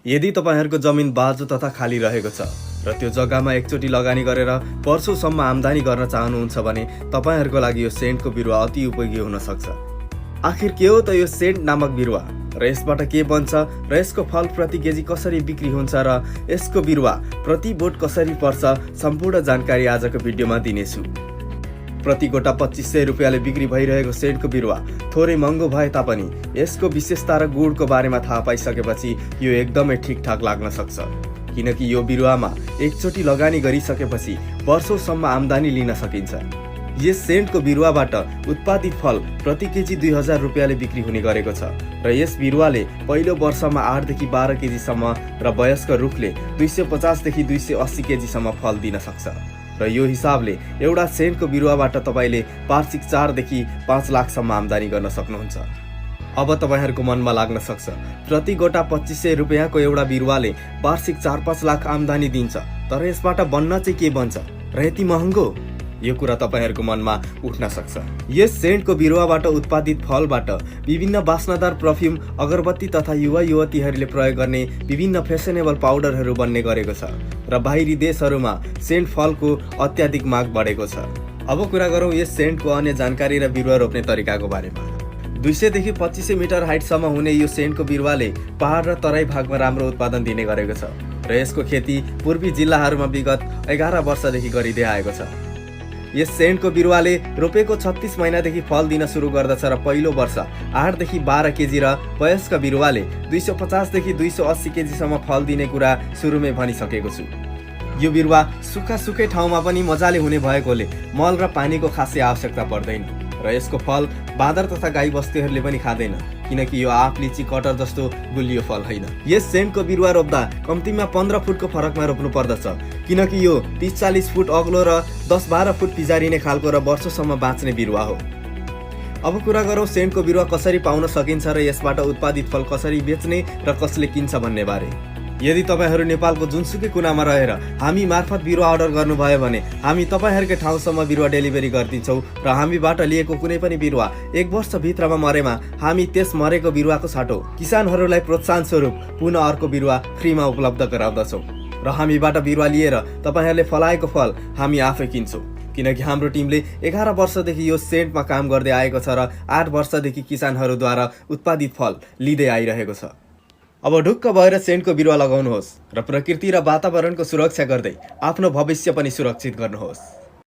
यदि तपाईहरुको जमिन बाजु तथा खाली रहेको छ र त्यो जग्गामा एकचोटि लगानी गरेर वर्षौंसम्म आम्दानी गर्न चाहनुहुन्छ भने तपाईहरुको लागि यो सेन्टको बिरुवा अति उपयोगी हुन सक्छ। आखिर के हो त यो सेन्ट नामक बिरुवा र यसबाट के बन्छ र यसको फल प्रति केजी कसरी बिक्री हुन्छ र यसको बिरुवा प्रति बोट कसरी पर्छ सम्पूर्ण जानकारी आजको भिडियोमा दिनेछु। प्रति गोटा 2500 रुपैयाँले बिक्री भइरहेको सेन्टको बिरुवा थोरै महँगो भए तापनि यसको विशेषता र गुणको बारेमा थाहा पाइसकेपछि यो एकदमै ठिकठाक लाग्न सक्छ, किनकि यो बिरुवामा एकचोटि लगानी गरिसकेपछि वर्षौंसम्म आम्दानी लिन सकिन्छ। यस सेन्टको बिरुवाबाट उत्पादित फल प्रति केजी 2000 रुपैयाँले बिक्री हुने गरेको छ र यस बिरुवाले पहिलो वर्षमा 8 देखि 12 केजीसम्म र वयस्क रुखले 250 देखि 280 केजीसम्म फल दिन सक्छ र यो हिसाबले एउटा सेन्टको बिरुवाबाट तपाईले वार्षिक 4 देखि 5 लाखसम्म आम्दानी गर्न सक्नुहुन्छ। अब तपाईहरुको मनमा लाग्न सक्छ, प्रति गोटा 2500 रुपैयाँको एउटा बिरुवाले वार्षिक 4-5 लाख आम्दानी दिन्छ, तर यसबाट बन्न चाहिँ के बन्छ र यति महँगो? यो कुरा तपाईहरुको मनमा उठ्न सक्छ। यस सेन्टको बिरुवाबाट उत्पादित फलबाट विभिन्न वास्नादार परफ्युम, अगरबत्ती तथा युवा युवतीहरूले प्रयोग गर्ने विभिन्न फेसनेबल पाउडरहरू बन्ने गरेको छ र बाहिरी देशहरूमा सेन्ट फलको अत्याधिक माग बढेको छ। अब कुरा गरौँ यस सेन्टको अन्य जानकारी र बिरुवा रोप्ने तरिकाको बारेमा। 200 देखि 2500 मिटर हाइटसम्म हुने यो सेन्टको बिरुवाले पहाड र तराई भागमा राम्रो उत्पादन दिने गरेको छ र यसको खेती पूर्वी जिल्लाहरूमा विगत 11 वर्षदेखि गरिँदै आएको छ। यस सेन्टको बिरुवाले रोपेको 36 महिनादेखि फल दिन सुरु गर्दछ र पहिलो वर्ष 8 देखि 12 केजी र वयस्क बिरुवाले 250 देखि 280 केजीसम्म फल दिने कुरा सुरुमै भनिसकेको छु। यो बिरुवा सुक्खै ठाउँमा पनि मजाले हुने भएकोले मल र पानीको खासै आवश्यकता पर्दैन र यसको फल बाँदर तथा गाई बस्तुहरूले पनि खाँदैन, किनकि यो आँप लिची कटहर जस्तो गुलियो फल होइन। यस सेन्टको बिरुवा रोप्दा कम्तीमा 15 फुटको फरकमा रोप्नु पर्दछ, किनकि यो 30-40 फुट अग्लो र 10-12 फुट पिजारिने खालको र वर्षौंसम्म बाँच्ने बिरुवा हो। अब कुरा गरौँ सेन्टको बिरुवा कसरी पाउन सकिन्छ र यसबाट उत्पादित फल कसरी बेच्ने र कसले किन्छ भन्ने बारे। यदि तपाईहरु नेपालको जुनसुकै कुनामा रहेर हामी मार्फत बिरुवा अर्डर गर्नुभयो भने हामी तपाईहरुकै ठाउँसम्म बिरुवा डेलिभरी गरिदिन्छौँ र हामीबाट लिएको कुनै पनि बिरुवा 1 वर्ष भित्रमा मरेमा हामी त्यस मरेको बिरुवाको साटो किसानहरूलाई प्रोत्साहन स्वरूप पुनः अर्को बिरुवा फ्रीमा उपलब्ध गराउँदछौँ र हामीबाट बिरुवा लिएर तपाईहरुले फलाएको फल हामी आफै किन्छौँ, किनकि हाम्रो टिमले 11 वर्षदेखि यो सेन्टमा काम गर्दै आएको छ र 8 वर्षदेखि किसानहरूद्वारा उत्पादित फल लिँदै आइरहेको छ। अब ढुक्क भएर सेन्टको बिरुवा लगाउनुहोस् र प्रकृति र वातावरणको सुरक्षा गर्दै आफ्नो भविष्य पनि सुरक्षित गर्नुहोस्।